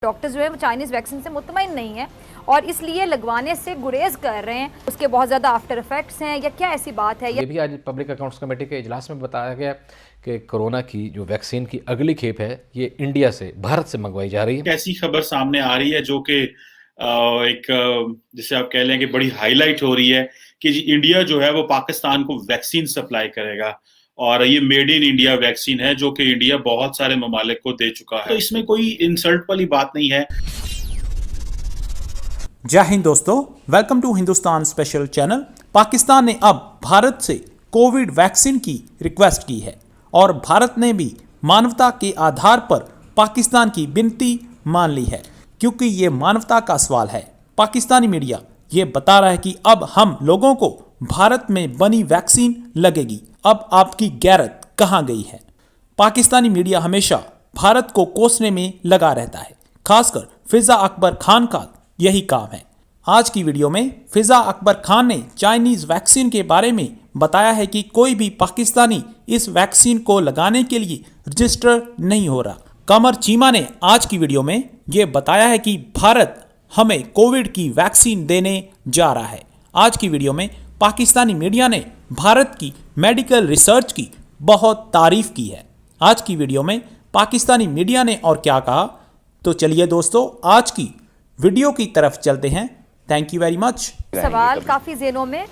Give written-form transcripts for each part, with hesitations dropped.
Doctors जो है वो चाइनीज़ वैक्सीन से मुतमईन नहीं है और इसलिए लगवाने से गुरेज कर रहे हैं। उसके बहुत ज़्यादा आफ्टर इफेक्ट्स हैं या क्या ऐसी बात है? ये भी आज पब्लिक अकाउंट्स कमेटी के इजलास में बताया गया कि कोरोना की जो वैक्सीन की अगली खेप है ये इंडिया से, भारत से मंगवाई जा रही है। ऐसी खबर सामने आ रही है जो कि एक जिसे आप कह लें कि बड़ी हाईलाइट हो रही है कि इंडिया जो है वो पाकिस्तान को वैक्सीन सप्लाई करेगा और ये मेड इन इंडिया वैक्सीन है जो कि इंडिया बहुत सारे ममालिक को दे चुका है। तो इसमें कोई इंसल्ट वाली बात नहीं है। जय हिंद दोस्तों, welcome to Hindustan special channel. Pakistan ने अब भारत से कोविड वैक्सीन की रिक्वेस्ट की है और भारत ने भी मानवता के आधार पर पाकिस्तान की विनती मान ली है, क्योंकि ये मानवता का सवाल है। पाकिस्तानी मीडिया ये बता रहा है कि अब हम लोगों को भारत में बनी वैक्सीन लगेगी। अब आपकी गैरत कहाँ गई है? पाकिस्तानी मीडिया हमेशा भारत को कोसने में लगा रहता है, खासकर फिजा अकबर खान का यही काम है। आज की वीडियो में फिजा अकबर खान ने चाइनीज वैक्सीन के बारे में बताया है कि कोई भी पाकिस्तानी इस वैक्सीन को लगाने के लिए रजिस्टर नहीं हो रहा। कमर चीमा ने आज की वीडियो में ये बताया है कि भारत हमें कोविड की वैक्सीन देने जा रहा है। आज की वीडियो में पाकिस्तानी मीडिया ने भारत की मेडिकल रिसर्च की बहुत तारीफ की है। आज की वीडियो में पाकिस्तानी मीडिया ने और क्या कहा, तो चलिए दोस्तों आज की वीडियो की तरफ चलते हैं। Thank you very much. सवाल काफ़ी ज़हनों में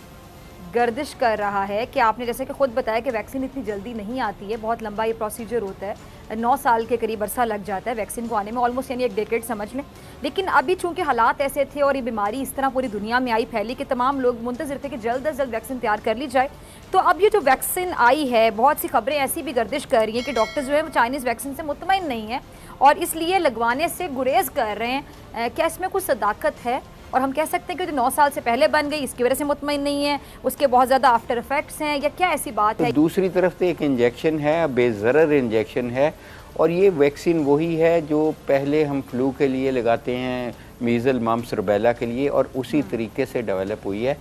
गर्दिश कर रहा है कि आपने जैसे कि खुद बताया कि वैक्सीन इतनी जल्दी नहीं आती है, बहुत लंबा ये प्रोसीजर होता है, 9 साल के करीब अरसा लग जाता है वैक्सीन को आने में, ऑलमोस्ट यानी 1 डेकेड समझ लें। लेकिन अभी चूंकि हालात ऐसे थे और ये बीमारी इस तरह पूरी दुनिया में आई फैली कि तमाम लोग मुंतज़िर थे कि जल्द अज जल्द वैक्सीन तैयार कर ली जाए। तो अब ये जो वैक्सीन आई है, बहुत सी खबरें ऐसी भी गर्दिश कर रही हैं कि डॉक्टर्स जो है वो चाइनीज़ वैक्सीन से मुतमईन नहीं है और इसलिए लगवाने से गुरेज कर रहे हैं। क्या इसमें कुछ सदाकत है? और हम कह सकते हैं कि जो 9 साल से पहले बन गई इसकी वजह से मुतमईन नहीं है, उसके बहुत ज़्यादा आफ्टर इफेक्ट्स हैं या क्या ऐसी बात है? दूसरी तरफ से एक इंजेक्शन है, बेज़रर इंजेक्शन है, और ये वैक्सीन वही है जो पहले हम फ्लू के लिए लगाते हैं, मीज़ल, मम्प्स, रुबेला के लिए, और उसी तरीके से डेवलप हुई है।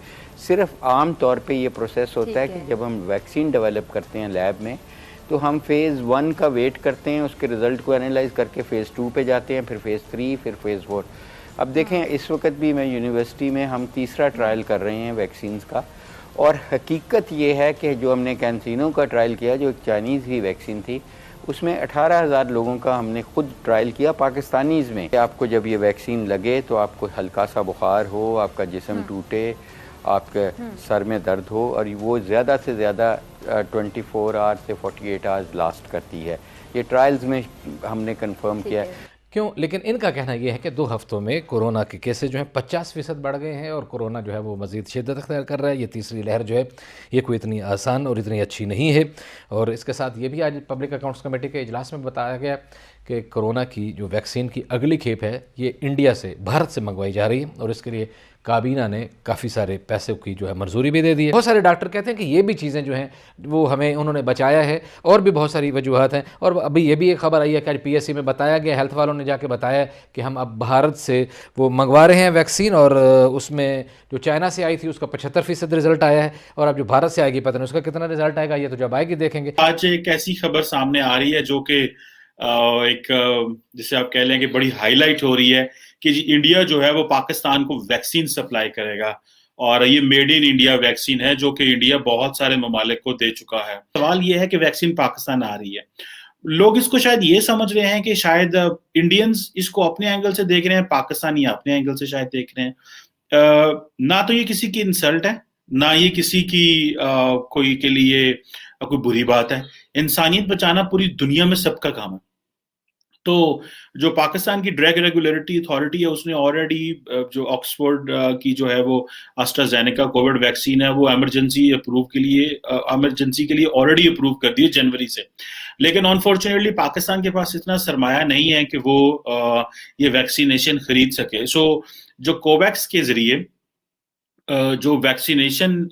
सिर्फ आम तौर पे ये प्रोसेस होता है कि जब हम वैक्सीन डेवलप करते हैं लैब में तो हम फ़ेज़ 1 का वेट करते हैं, उसके रिज़ल्ट को एनालाइज करके फ़ेज़ 2 पे जाते हैं, फिर फ़ेज़ 3, फिर फ़ेज़ 4। अब देखें, इस वक्त भी मैं यूनिवर्सिटी में हम तीसरा ट्रायल कर रहे हैं वैक्सीन्स का, और हकीकत ये है कि जो हमने कैंसिनो का ट्रायल किया, जो एक चाइनीज़ ही वैक्सीन थी, उसमें 18,000 लोगों का हमने खुद ट्रायल किया पाकिस्तानीज़ में। आपको जब ये वैक्सीन लगे तो आपको हल्का सा बुखार हो, आपका जिस्म टूटे, आपके सर में दर्द हो, और वो ज़्यादा से ज़्यादा 24 आवर्स से 48 आवर्स लास्ट करती है। ये ट्रायल्स में हमने कंफर्म किया है। क्यों? लेकिन इनका कहना यह है कि 2 हफ्तों में कोरोना के केसेस जो हैं 50% बढ़ गए हैं और कोरोना जो है वो मज़ीद शिद्दत अख्तियार कर रहा है। ये तीसरी लहर जो है ये कोई इतनी आसान और इतनी अच्छी नहीं है। और इसके साथ ये भी आज पब्लिक अकाउंट्स कमेटी के इजलास में बताया गया कि कोरोना की जो वैक्सीन की अगली खेप है ये इंडिया से, भारत से मंगवाई जा रही है और इसके लिए काबीना ने काफ़ी सारे पैसे की जो है मंजूरी भी दे दी है। बहुत सारे डॉक्टर कहते हैं कि ये भी चीज़ें जो हैं वो हमें उन्होंने बचाया है, और भी बहुत सारी वजूहत हैं। और अभी ये भी एक खबर आई है कि आज PSC में बताया गया, हेल्थ वालों ने जाके बताया कि हम अब भारत से वो मंगवा रहे हैं वैक्सीन, और उसमें जो चाइना से आई थी उसका 75% रिजल्ट आया है, और अब जो भारत से आएगी पता नहीं उसका कितना रिजल्ट आएगा, ये तो जब आएगी देखेंगे। आज एक ऐसी खबर सामने आ रही है जो कि एक जिसे आप कह लें कि बड़ी हाईलाइट हो रही है कि इंडिया जो है वो पाकिस्तान को वैक्सीन सप्लाई करेगा और ये मेड इन इंडिया वैक्सीन है जो कि इंडिया बहुत सारे ममालिक को दे चुका है। सवाल ये है कि वैक्सीन पाकिस्तान आ रही है, लोग इसको शायद ये समझ रहे हैं कि शायद इंडियंस इसको अपने एंगल से देख रहे हैं, पाकिस्तानी अपने एंगल से शायद देख रहे हैं। ना तो ये किसी की इंसल्ट है, ना ये किसी की कोई के लिए कोई बुरी बात है। इंसानियत बचाना पूरी दुनिया में सबका काम है। तो जो पाकिस्तान की ड्रग रेगुलेटरी अथॉरिटी है उसने ऑलरेडी जो ऑक्सफोर्ड की जो है वो एस्ट्राजेनेका कोविड वैक्सीन है वो इमरजेंसी के लिए ऑलरेडी अप्रूव कर दी है जनवरी से। लेकिन अनफॉर्चुनेटली पाकिस्तान के पास इतना सरमाया नहीं है कि वो ये वैक्सीनेशन खरीद सके। सो जो कोवैक्स के जरिए जो वैक्सीनेशन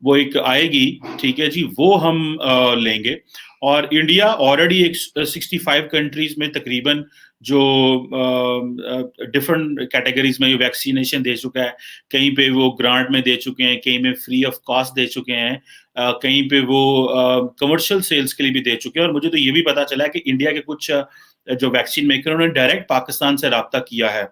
वो एक आएगी, ठीक है जी, वो हम लेंगे। और इंडिया ऑलरेडी 65 कंट्रीज में तकरीबन जो डिफरेंट कैटेगरीज में वैक्सीनेशन दे चुका है। कहीं पे वो ग्रांट में दे चुके हैं, कहीं में फ्री ऑफ कॉस्ट दे चुके हैं, कहीं पे वो कमर्शियल सेल्स के लिए भी दे चुके हैं। और मुझे तो ये भी पता चला है कि इंडिया के कुछ जो वैक्सीन मेकर उन्होंने डायरेक्ट पाकिस्तान से राब्ता किया है।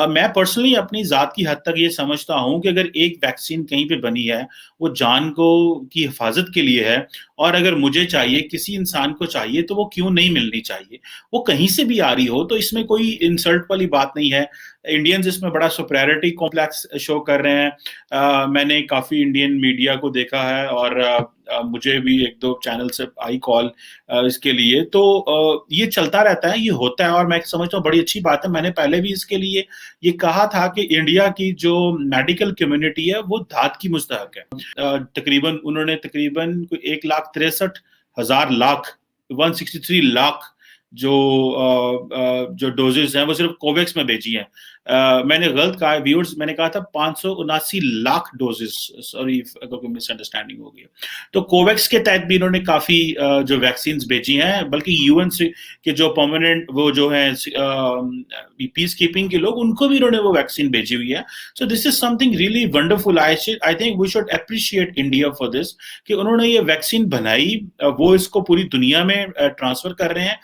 मैं पर्सनली अपनी ज़ात की हद तक ये समझता हूँ कि अगर एक वैक्सीन कहीं पे बनी है, वो जान को की हिफाजत के लिए है, और अगर मुझे चाहिए, किसी इंसान को चाहिए, तो वो क्यों नहीं मिलनी चाहिए। वो कहीं से भी आ रही हो तो इसमें कोई इंसल्ट वाली बात नहीं है। इंडियंस इसमें बड़ा सुपरियॉरिटी कॉम्प्लेक्स शो कर रहे हैं। मैंने काफ़ी इंडियन मीडिया को देखा है, और मुझे भी 1-2 चैनल से आई कॉल इसके लिए। तो ये चलता रहता है, ये होता है, और मैं समझता हूँ बड़ी अच्छी बात है। मैंने पहले भी इसके लिए ये कहा था कि इंडिया की जो मेडिकल कम्युनिटी है वो धात की मुस्तहक है। उन्होंने तकरीबन 1,63,000 लाख 163 लाख जो डोजेस हैं वो सिर्फ कोवैक्स में भेजी हैं। मैंने गलत कहा है व्यूअर्स, मैंने कहा था 579 लाख डोजेस, सॉरी अगर कोई मिसअंडरस्टैंडिंग हो गई। तो कोवैक्स के तहत भी इन्होंने काफी जो वैक्सीन भेजी हैं, बल्कि यूएन के जो परमानेंट वो जो है पीस कीपिंग के लोग, उनको भी इन्होंने वो वैक्सीन भेजी हुई है। So this is something really wonderful. I think we should appreciate India for this, कि उन्होंने ये वैक्सीन बनाई, वो इसको पूरी दुनिया में ट्रांसफर कर रहे हैं।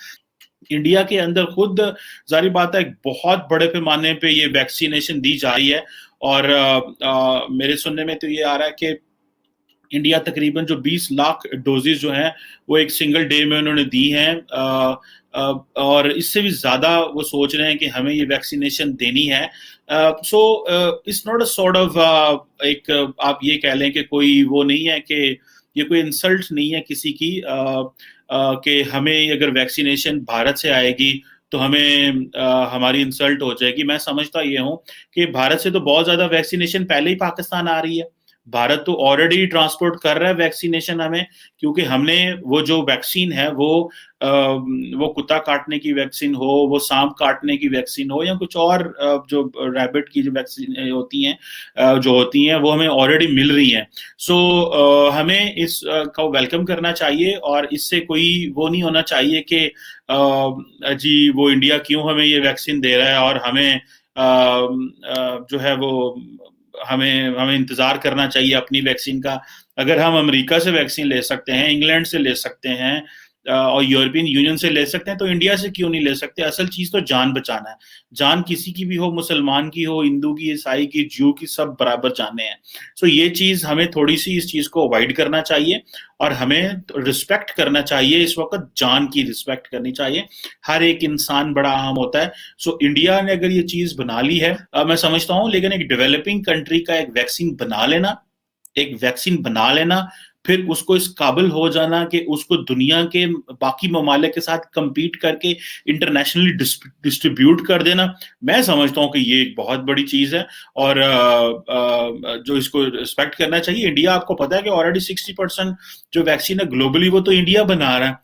इंडिया के अंदर खुद जारी बात है बहुत बड़े पैमाने पे ये वैक्सीनेशन दी जा रही है, और मेरे सुनने में तो ये आ रहा है कि इंडिया तकरीबन जो 20 लाख डोजेज जो हैं वो एक सिंगल डे में उन्होंने दी हैं, और इससे भी ज़्यादा वो सोच रहे हैं कि हमें ये वैक्सीनेशन देनी है। So it's not a sort of एक आप ये कह लें कि कोई वो नहीं है, कि ये कोई इंसल्ट नहीं है किसी की, कि हमें अगर वैक्सीनेशन भारत से आएगी तो हमें हमारी इंसल्ट हो जाएगी। मैं समझता ये हूँ कि भारत से तो बहुत ज़्यादा वैक्सीनेशन पहले ही पाकिस्तान आ रही है। भारत तो ऑलरेडी ट्रांसपोर्ट कर रहा है वैक्सीनेशन हमें, क्योंकि हमने वो जो वैक्सीन है वो कुत्ता काटने की वैक्सीन हो, वो सांप काटने की वैक्सीन हो, या कुछ और जो रैबिट की जो वैक्सीन होती हैं वो हमें ऑलरेडी मिल रही हैं। सो हमें इस का वेलकम करना चाहिए, और इससे कोई वो नहीं होना चाहिए कि जी वो इंडिया क्यों हमें ये वैक्सीन दे रहा है, और हमें जो है वो हमें इंतजार करना चाहिए अपनी वैक्सीन का। अगर हम अमेरिका से वैक्सीन ले सकते हैं, इंग्लैंड से ले सकते हैं, और यूरोपियन यूनियन से ले सकते हैं, तो इंडिया से क्यों नहीं ले सकते। असल चीज तो जान बचाना है। जान किसी की भी हो, मुसलमान की हो, हिंदू की, ईसाई की, ज्यू की, सब बराबर जाने हैं। सो ये चीज हमें थोड़ी सी इस चीज को अवॉइड करना चाहिए, और हमें रिस्पेक्ट करना चाहिए। इस वक्त जान की रिस्पेक्ट करनी चाहिए। हर एक इंसान बड़ा अहम होता है। सो इंडिया ने अगर ये चीज बना ली है, मैं समझता हूँ, लेकिन एक डेवलपिंग कंट्री का एक वैक्सीन बना लेना, फिर उसको इस काबिल हो जाना कि उसको दुनिया के बाकी ममालिक के साथ compete करके इंटरनेशनली डिस्ट्रीब्यूट कर देना, मैं समझता हूँ कि ये एक बहुत बड़ी चीज है, और जो इसको रिस्पेक्ट करना चाहिए। इंडिया, आपको पता है कि ऑलरेडी 60% जो वैक्सीन है ग्लोबली वो तो इंडिया बना रहा है।